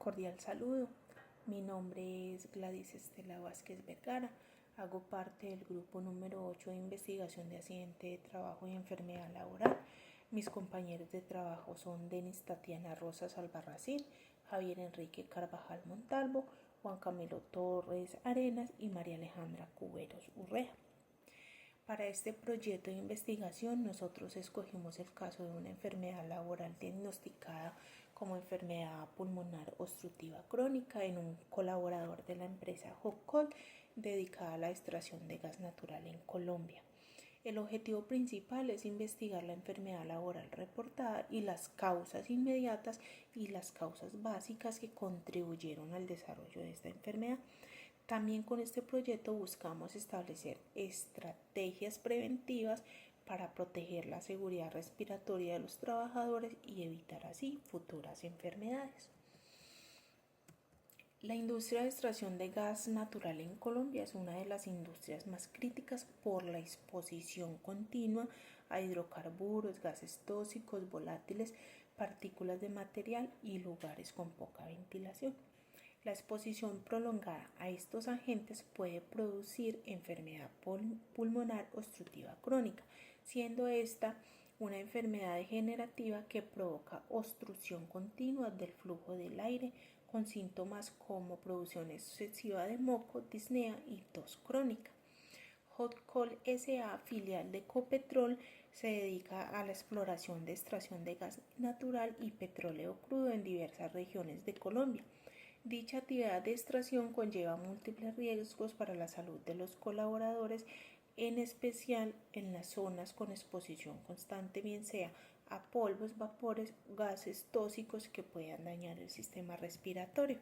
Cordial saludo, mi nombre es Gladys Estela Vázquez Vergara, hago parte del grupo número 8 de investigación de accidente de trabajo y enfermedad laboral. Mis compañeros de trabajo son Denis Tatiana Rosas Albarracín, Javier Enrique Carvajal Montalvo, Juan Camilo Torres Arenas y María Alejandra Cuberos Urrea. Para este proyecto de investigación nosotros escogimos el caso de una enfermedad laboral diagnosticada como enfermedad pulmonar obstructiva crónica en un colaborador de la empresa Hopcol dedicada a la extracción de gas natural en Colombia. El objetivo principal es investigar la enfermedad laboral reportada y las causas inmediatas y las causas básicas que contribuyeron al desarrollo de esta enfermedad. También con este proyecto buscamos establecer estrategias preventivas para proteger la seguridad respiratoria de los trabajadores y evitar así futuras enfermedades. La industria de extracción de gas natural en Colombia es una de las industrias más críticas por la exposición continua a hidrocarburos, gases tóxicos, volátiles, partículas de material y lugares con poca ventilación. La exposición prolongada a estos agentes puede producir enfermedad pulmonar obstructiva crónica, siendo esta una enfermedad degenerativa que provoca obstrucción continua del flujo del aire con síntomas como producción excesiva de moco, disnea y tos crónica. Hopcol S.A., filial de Ecopetrol, se dedica a la exploración de extracción de gas natural y petróleo crudo en diversas regiones de Colombia. Dicha actividad de extracción conlleva múltiples riesgos para la salud de los colaboradores, en especial en las zonas con exposición constante, bien sea a polvos, vapores, gases tóxicos que puedan dañar el sistema respiratorio.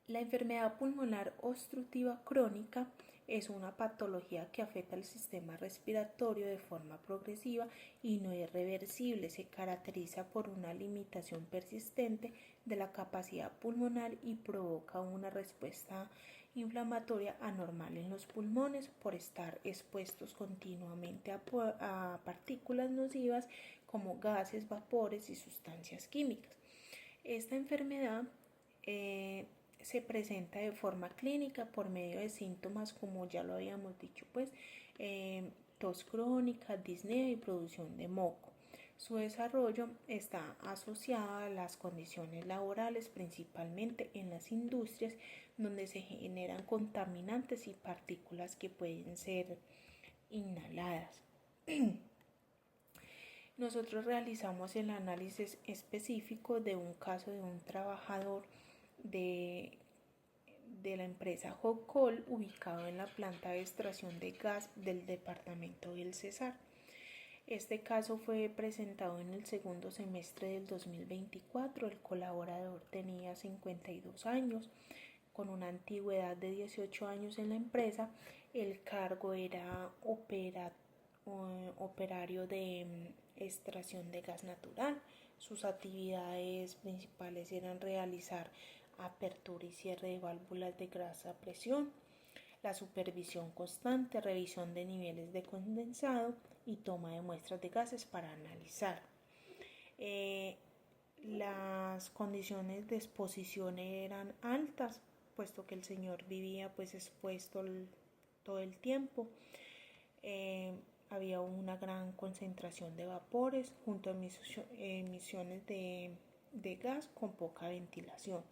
La enfermedad pulmonar obstructiva crónica es una patología que afecta al sistema respiratorio de forma progresiva y no es reversible. Se caracteriza por una limitación persistente de la capacidad pulmonar y provoca una respuesta inflamatoria anormal en los pulmones por estar expuestos continuamente a partículas nocivas como gases, vapores y sustancias químicas. Esta enfermedad se presenta de forma clínica por medio de síntomas como ya lo habíamos dicho, tos crónica, disnea y producción de moco. Su desarrollo está asociado a las condiciones laborales, principalmente en las industrias donde se generan contaminantes y partículas que pueden ser inhaladas. Nosotros realizamos el análisis específico de un caso de un trabajador de la empresa Hopcol ubicado en la planta de extracción de gas del departamento del Cesar. Este caso fue presentado en el segundo semestre del 2024. El colaborador tenía 52 años, con una antigüedad de 18 años en la empresa. El cargo era operario de extracción de gas natural. Sus actividades principales eran realizar apertura y cierre de válvulas de gas a presión, la supervisión constante, revisión de niveles de condensado y toma de muestras de gases para analizar. Las condiciones de exposición eran altas, puesto que el señor vivía expuesto todo el tiempo. Había una gran concentración de vapores junto a emisiones de gas con poca ventilación.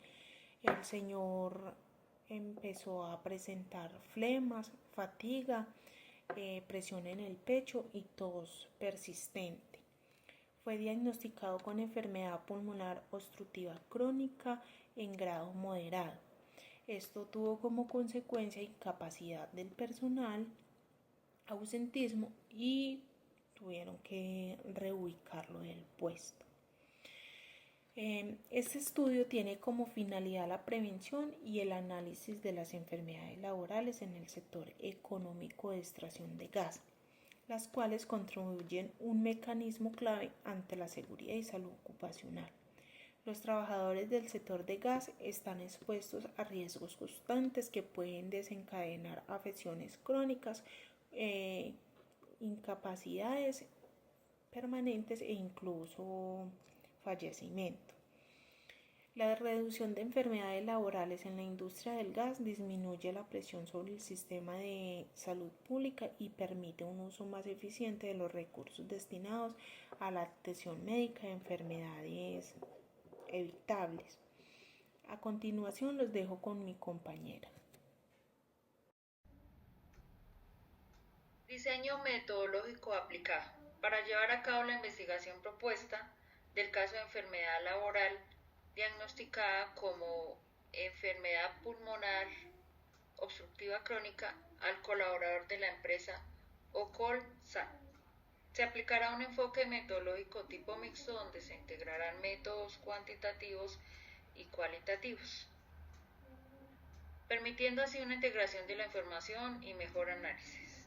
El señor empezó a presentar flemas, fatiga, presión en el pecho y tos persistente. Fue diagnosticado con enfermedad pulmonar obstructiva crónica en grado moderado. Esto tuvo como consecuencia incapacidad del personal, ausentismo y tuvieron que reubicarlo del puesto. Este estudio tiene como finalidad la prevención y el análisis de las enfermedades laborales en el sector económico de extracción de gas, las cuales contribuyen un mecanismo clave ante la seguridad y salud ocupacional. Los trabajadores del sector de gas están expuestos a riesgos constantes que pueden desencadenar afecciones crónicas, incapacidades permanentes e incluso fallecimiento. La reducción de enfermedades laborales en la industria del gas disminuye la presión sobre el sistema de salud pública y permite un uso más eficiente de los recursos destinados a la atención médica de enfermedades evitables. A continuación los dejo con mi compañera. Diseño metodológico aplicado. Para llevar a cabo la investigación propuesta del caso de enfermedad laboral diagnosticada como enfermedad pulmonar obstructiva crónica al colaborador de la empresa OCOL-SA. Se aplicará un enfoque metodológico tipo mixto donde se integrarán métodos cuantitativos y cualitativos, permitiendo así una integración de la información y mejor análisis,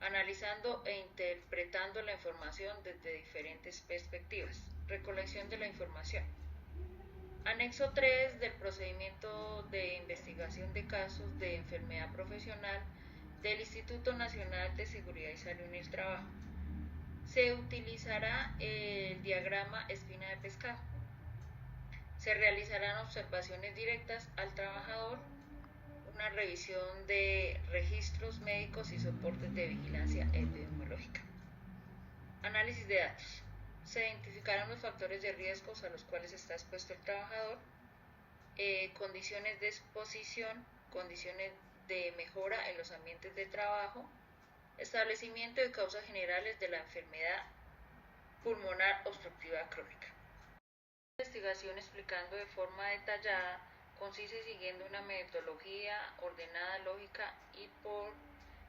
analizando e interpretando la información desde diferentes perspectivas. Recolección de la información. Anexo 3 del procedimiento de investigación de casos de enfermedad profesional del Instituto Nacional de Seguridad y Salud en el Trabajo. Se utilizará el diagrama espina de pescado. Se realizarán observaciones directas al trabajador, una revisión de registros médicos y soportes de vigilancia epidemiológica. Análisis de datos. Se identificarán los factores de riesgos a los cuales está expuesto el trabajador, condiciones de exposición, condiciones de mejora en los ambientes de trabajo, establecimiento de causas generales de la enfermedad pulmonar obstructiva crónica. Investigación explicando de forma detallada, concisa y siguiendo una metodología ordenada, lógica y por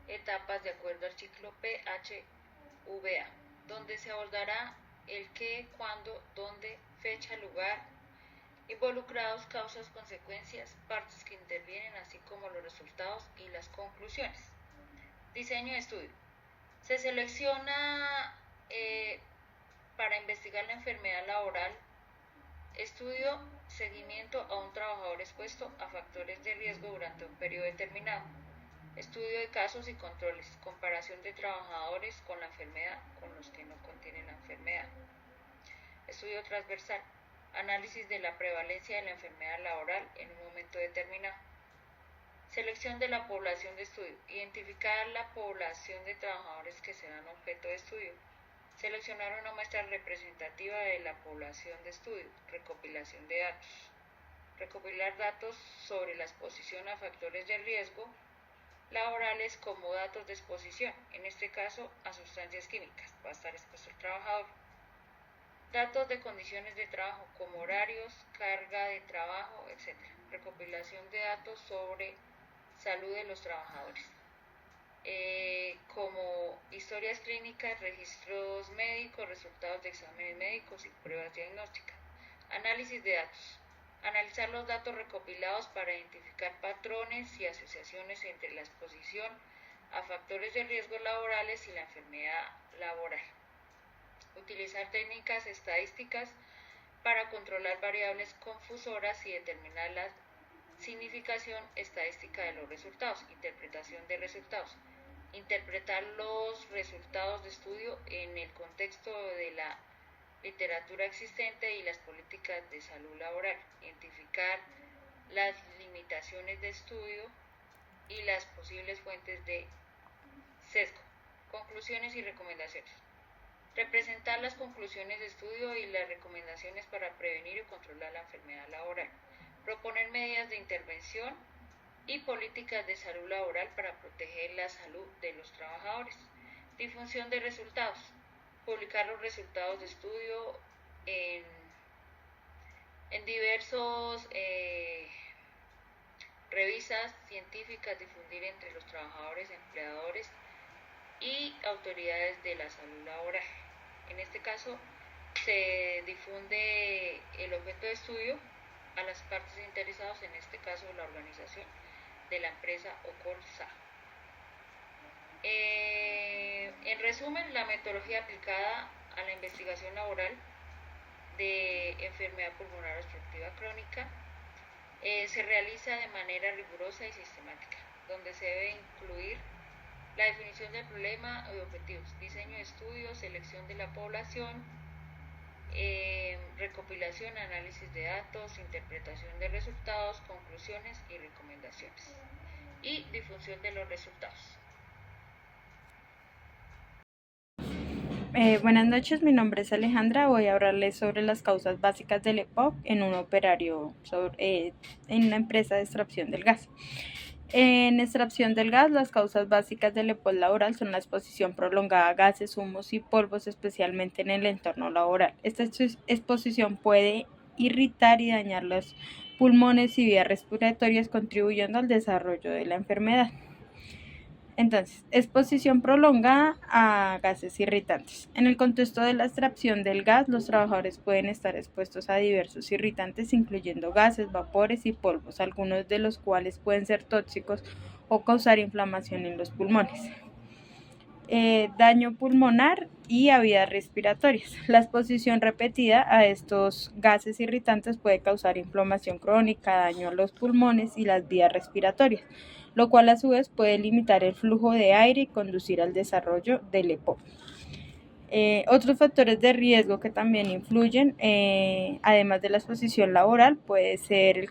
etapas de acuerdo al ciclo PHVA, donde se abordará el qué, cuándo, dónde, fecha, lugar, involucrados, causas, consecuencias, partes que intervienen, así como los resultados y las conclusiones. Diseño de estudio. Se selecciona para investigar la enfermedad laboral, estudio, seguimiento a un trabajador expuesto a factores de riesgo durante un periodo determinado. Estudio de casos y controles, comparación de trabajadores con la enfermedad con los que no contienen la enfermedad. Estudio transversal, análisis de la prevalencia de la enfermedad laboral en un momento determinado. Selección de la población de estudio, identificar la población de trabajadores que serán objeto de estudio. Seleccionar una muestra representativa de la población de estudio. Recopilación de datos. Recopilar datos sobre la exposición a factores de riesgo laborales como datos de exposición, en este caso a sustancias químicas, va a estar expuesto el trabajador. Datos de condiciones de trabajo como horarios, carga de trabajo, etc. Recopilación de datos sobre salud de los trabajadores, como historias clínicas, registros médicos, resultados de exámenes médicos y pruebas diagnósticas. Análisis de datos. Analizar los datos recopilados para identificar patrones y asociaciones entre la exposición a factores de riesgo laborales y la enfermedad laboral. Utilizar técnicas estadísticas para controlar variables confusoras y determinar la significación estadística de los resultados. Interpretación de resultados. Interpretar los resultados de estudio en el contexto de la literatura existente y las políticas de salud laboral. Identificar las limitaciones de estudio y las posibles fuentes de sesgo. Conclusiones y recomendaciones. Representar las conclusiones de estudio y las recomendaciones para prevenir y controlar la enfermedad laboral. Proponer medidas de intervención y políticas de salud laboral para proteger la salud de los trabajadores. Difusión de resultados. Publicar los resultados de estudio en diversos revistas científicas, difundir entre los trabajadores, empleadores y autoridades de la salud laboral. En este caso, se difunde el objeto de estudio a las partes interesadas, en este caso la organización de la empresa OCOL-SA. En resumen, la metodología aplicada a la investigación laboral de enfermedad pulmonar obstructiva crónica se realiza de manera rigurosa y sistemática, donde se debe incluir la definición del problema y objetivos, diseño de estudios, selección de la población, recopilación, análisis de datos, interpretación de resultados, conclusiones y recomendaciones, y difusión de los resultados. Buenas noches, mi nombre es Alejandra. Voy a hablarles sobre las causas básicas del EPOC en un operario en una empresa de extracción del gas. En extracción del gas, las causas básicas del EPOC laboral son la exposición prolongada a gases, humos y polvos, especialmente en el entorno laboral. Esta exposición puede irritar y dañar los pulmones y vías respiratorias, contribuyendo al desarrollo de la enfermedad. Entonces, exposición prolongada a gases irritantes. En el contexto de la extracción del gas, los trabajadores pueden estar expuestos a diversos irritantes, incluyendo gases, vapores y polvos, algunos de los cuales pueden ser tóxicos o causar inflamación en los pulmones. Daño pulmonar y a vías respiratorias. La exposición repetida a estos gases irritantes puede causar inflamación crónica, daño a los pulmones y las vías respiratorias, lo cual a su vez puede limitar el flujo de aire y conducir al desarrollo del EPOC. Otros factores de riesgo que también influyen, además de la exposición laboral, puede ser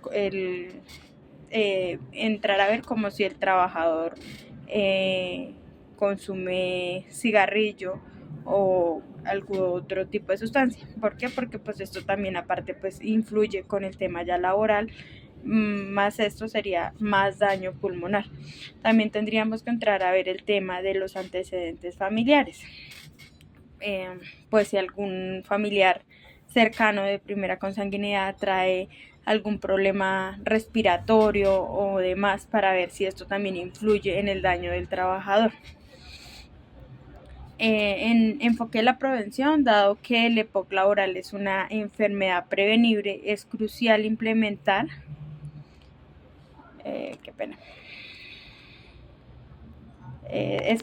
entrar a ver como si el trabajador consume cigarrillo o algún otro tipo de sustancia. ¿Por qué? Porque pues esto también aparte pues influye con el tema ya laboral, más esto sería más daño pulmonar. También tendríamos que entrar a ver el tema de los antecedentes familiares. Pues si algún familiar cercano de primera consanguinidad trae algún problema respiratorio o demás, para ver si esto también influye en el daño del trabajador. En enfoque de la prevención, dado que el EPOC laboral es una enfermedad prevenible, es crucial implementar es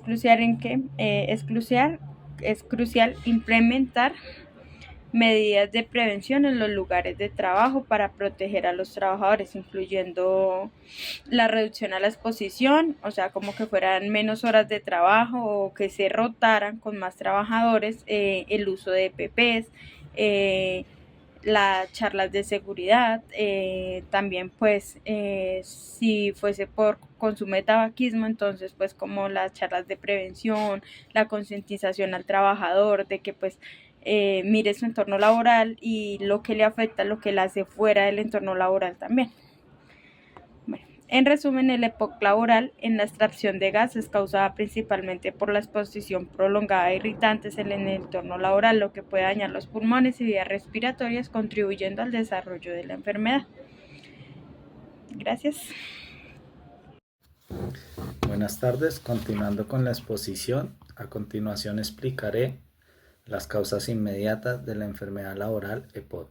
crucial implementar medidas de prevención en los lugares de trabajo para proteger a los trabajadores, incluyendo la reducción a la exposición, o sea, como que fueran menos horas de trabajo o que se rotaran con más trabajadores, el uso de EPPs, las charlas de seguridad, también pues si fuese por consumo de tabaquismo, entonces pues como las charlas de prevención, la concientización al trabajador de que pues mire su entorno laboral y lo que le afecta, lo que le hace fuera del entorno laboral también. Bueno, en resumen, el EPOC laboral en la extracción de gas es causada principalmente por la exposición prolongada a irritantes en el entorno laboral, lo que puede dañar los pulmones y vías respiratorias, contribuyendo al desarrollo de la enfermedad. Gracias. Buenas tardes, continuando con la exposición, a continuación explicaré las causas inmediatas de la enfermedad laboral EPOC.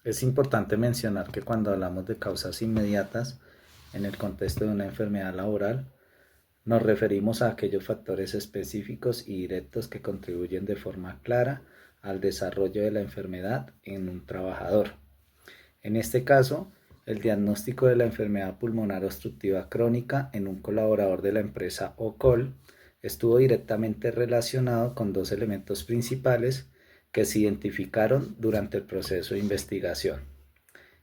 Es importante mencionar que cuando hablamos de causas inmediatas en el contexto de una enfermedad laboral, nos referimos a aquellos factores específicos y directos que contribuyen de forma clara al desarrollo de la enfermedad en un trabajador. En este caso, el diagnóstico de la enfermedad pulmonar obstructiva crónica en un colaborador de la empresa OCOL estuvo directamente relacionado con dos elementos principales que se identificaron durante el proceso de investigación.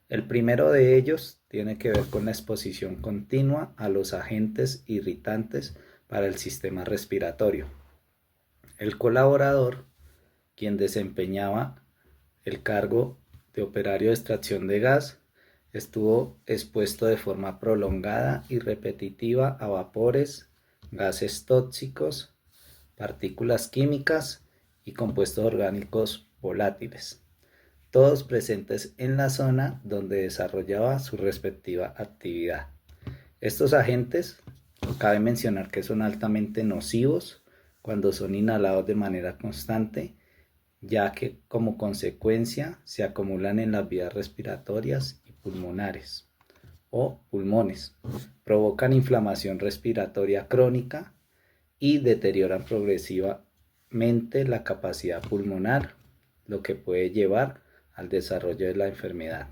El primero de ellos tiene que ver con la exposición continua a los agentes irritantes para el sistema respiratorio. El colaborador, quien desempeñaba el cargo de operario de extracción de gas, estuvo expuesto de forma prolongada y repetitiva a vapores, gases tóxicos, partículas químicas y compuestos orgánicos volátiles, todos presentes en la zona donde desarrollaba su respectiva actividad. Estos agentes, cabe mencionar que son altamente nocivos cuando son inhalados de manera constante, ya que como consecuencia se acumulan en las vías respiratorias y pulmonares o pulmones, provocan inflamación respiratoria crónica y deterioran progresivamente la capacidad pulmonar, lo que puede llevar al desarrollo de la enfermedad.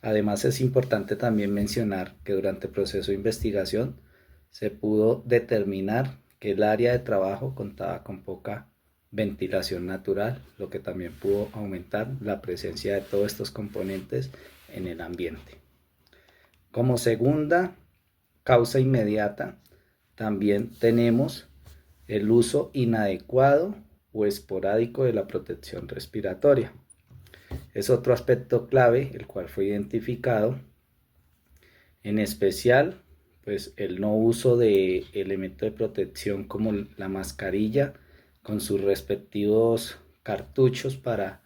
Además, es importante también mencionar que durante el proceso de investigación se pudo determinar que el área de trabajo contaba con poca ventilación natural, lo que también pudo aumentar la presencia de todos estos componentes en el ambiente. Como segunda causa inmediata, también tenemos el uso inadecuado o esporádico de la protección respiratoria. Es otro aspecto clave, el cual fue identificado, en especial pues el no uso de elementos de protección como la mascarilla con sus respectivos cartuchos para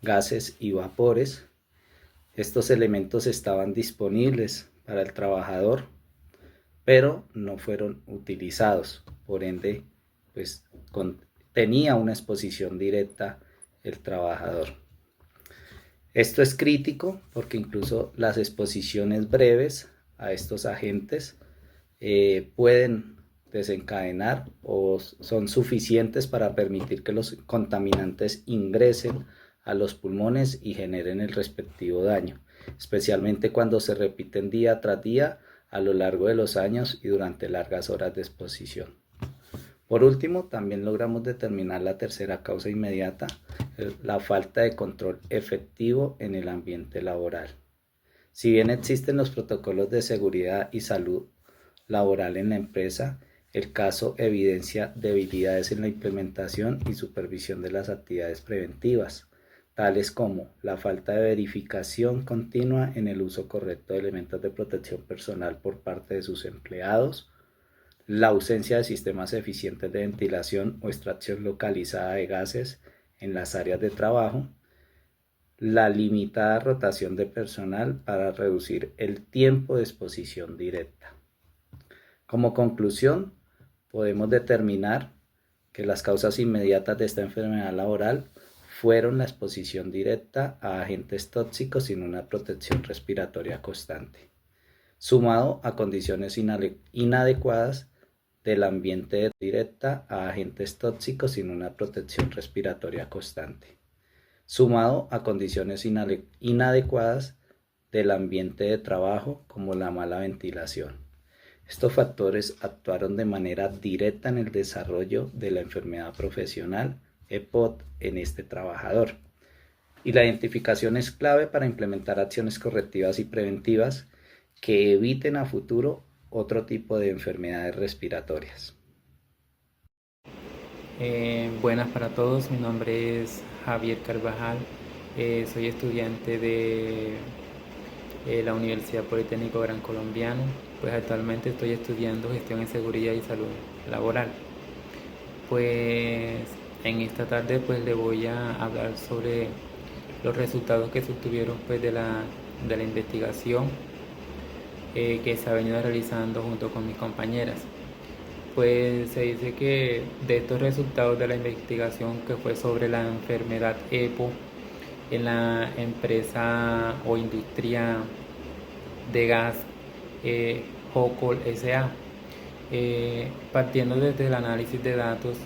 gases y vapores. Estos elementos estaban disponibles para el trabajador, pero no fueron utilizados, por ende pues tenía una exposición directa el trabajador. Esto es crítico porque incluso las exposiciones breves a estos agentes pueden desencadenar o son suficientes para permitir que los contaminantes ingresen a los pulmones y generen el respectivo daño, especialmente cuando se repiten día tras día a lo largo de los años y durante largas horas de exposición. Por último, también logramos determinar la tercera causa inmediata, la falta de control efectivo en el ambiente laboral. Si bien existen los protocolos de seguridad y salud laboral en la empresa, el caso evidencia debilidades en la implementación y supervisión de las actividades preventivas, tales como la falta de verificación continua en el uso correcto de elementos de protección personal por parte de sus empleados, la ausencia de sistemas eficientes de ventilación o extracción localizada de gases en las áreas de trabajo, la limitada rotación de personal para reducir el tiempo de exposición directa. Como conclusión, podemos determinar que las causas inmediatas de esta enfermedad laboral fueron la exposición directa a agentes tóxicos sin una protección respiratoria constante, sumado a condiciones inadecuadas del ambiente directa a agentes tóxicos sin una protección respiratoria constante, sumado a condiciones inadecuadas del ambiente de trabajo como la mala ventilación. Estos factores actuaron de manera directa en el desarrollo de la enfermedad profesional EPOD en este trabajador. Y la identificación es clave para implementar acciones correctivas y preventivas que eviten a futuro otro tipo de enfermedades respiratorias. Buenas para todos, mi nombre es Javier Carvajal, soy estudiante de la Universidad Politécnico Gran Colombiano, pues actualmente estoy estudiando gestión en seguridad y salud laboral. Pues en esta tarde pues le voy a hablar sobre los resultados que se obtuvieron pues de la investigación que se ha venido realizando junto con mis compañeras. Pues se dice que de estos resultados de la investigación que fue sobre la enfermedad EPO en la empresa o industria de gas Hocol S.A. Partiendo desde el análisis de datos,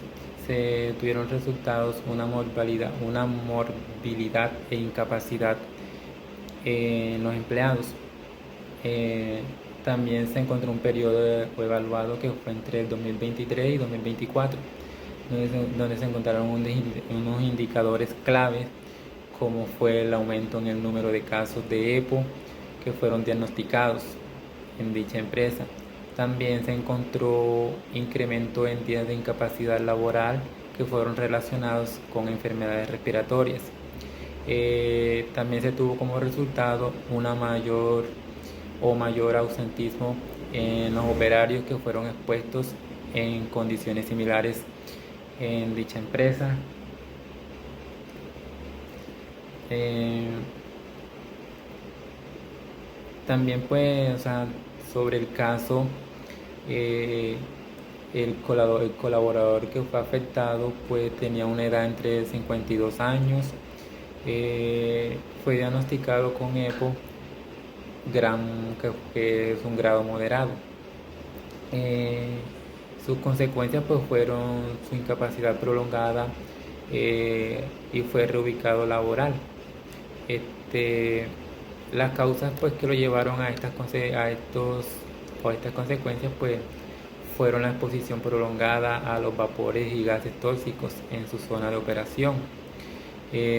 se tuvieron resultados una morbilidad e incapacidad en los empleados. También se encontró un periodo evaluado que fue entre el 2023 y 2024, donde se encontraron unos indicadores claves como fue el aumento en el número de casos de EPO que fueron diagnosticados en dicha empresa. También se encontró incremento en días de incapacidad laboral que fueron relacionados con enfermedades respiratorias. También se tuvo como resultado una mayor ausentismo en los operarios que fueron expuestos en condiciones similares en dicha empresa. También pues, sobre el caso, el colaborador que fue afectado pues tenía una edad entre 52 años, fue diagnosticado con EPO, que es un grado moderado. Sus consecuencias pues fueron su incapacidad prolongada y fue reubicado laboral. Las causas pues que lo llevaron a estas consecuencias pues fueron la exposición prolongada a los vapores y gases tóxicos en su zona de operación.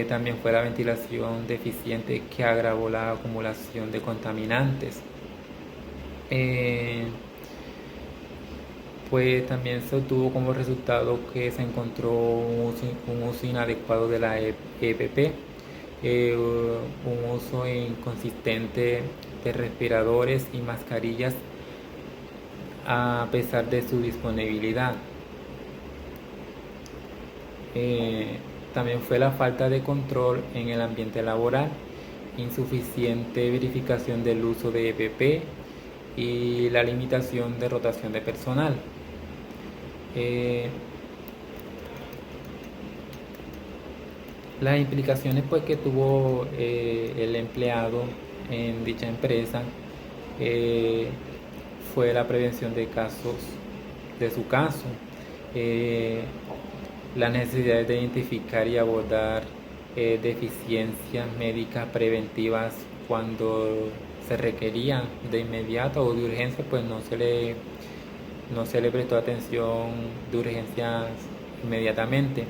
También fue la ventilación deficiente que agravó la acumulación de contaminantes. Pues también se obtuvo como resultado que se encontró un uso inadecuado de la EPP, un uso inconsistente de respiradores y mascarillas a pesar de su disponibilidad. También fue la falta de control en el ambiente laboral, insuficiente verificación del uso de EPP y la limitación de rotación de personal. Las implicaciones pues que tuvo el empleado en dicha empresa fue la prevención de casos de su caso, la necesidad de identificar y abordar deficiencias médicas preventivas cuando se requerían de inmediato o de urgencia, pues no se le prestó atención de urgencias inmediatamente,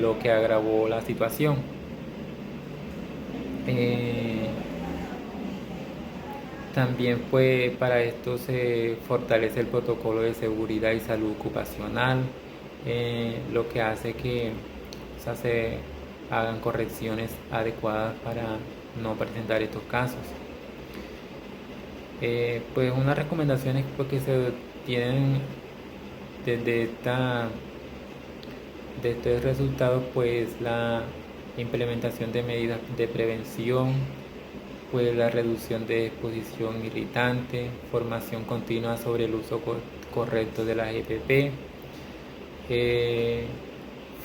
lo que agravó la situación. También pues para esto se fortalece el protocolo de seguridad y salud ocupacional, lo que hace que se hagan correcciones adecuadas para no presentar estos casos. Pues unas recomendaciones pues, que se tienen desde de estos resultados, pues la implementación de medidas de prevención, pues la reducción de exposición irritante, formación continua sobre el uso correcto de las EPP,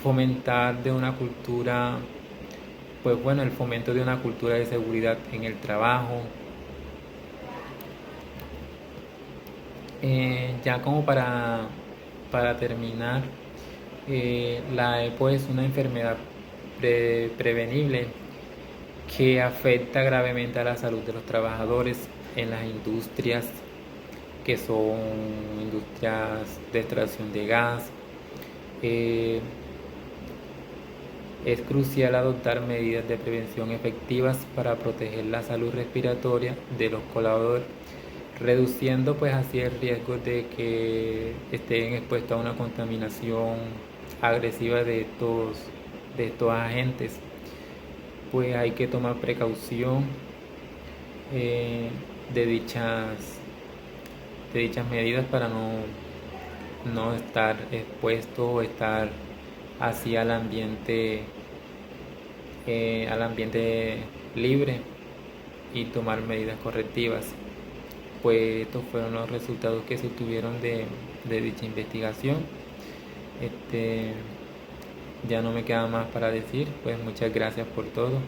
fomentar de una cultura, pues bueno, el fomento de una cultura de seguridad en el trabajo. Ya como para terminar, la EPO es una enfermedad prevenible que afecta gravemente a la salud de los trabajadores en las industrias que son industrias de extracción de gas. Es crucial adoptar medidas de prevención efectivas para proteger la salud respiratoria de los colaboradores, reduciendo pues así el riesgo de que estén expuestos a una contaminación agresiva de estos agentes. Pues hay que tomar precaución de dichas medidas para no estar expuesto o estar así al ambiente libre y tomar medidas correctivas. Pues estos fueron los resultados que se obtuvieron de dicha investigación. Ya no me queda más para decir, pues muchas gracias por todo.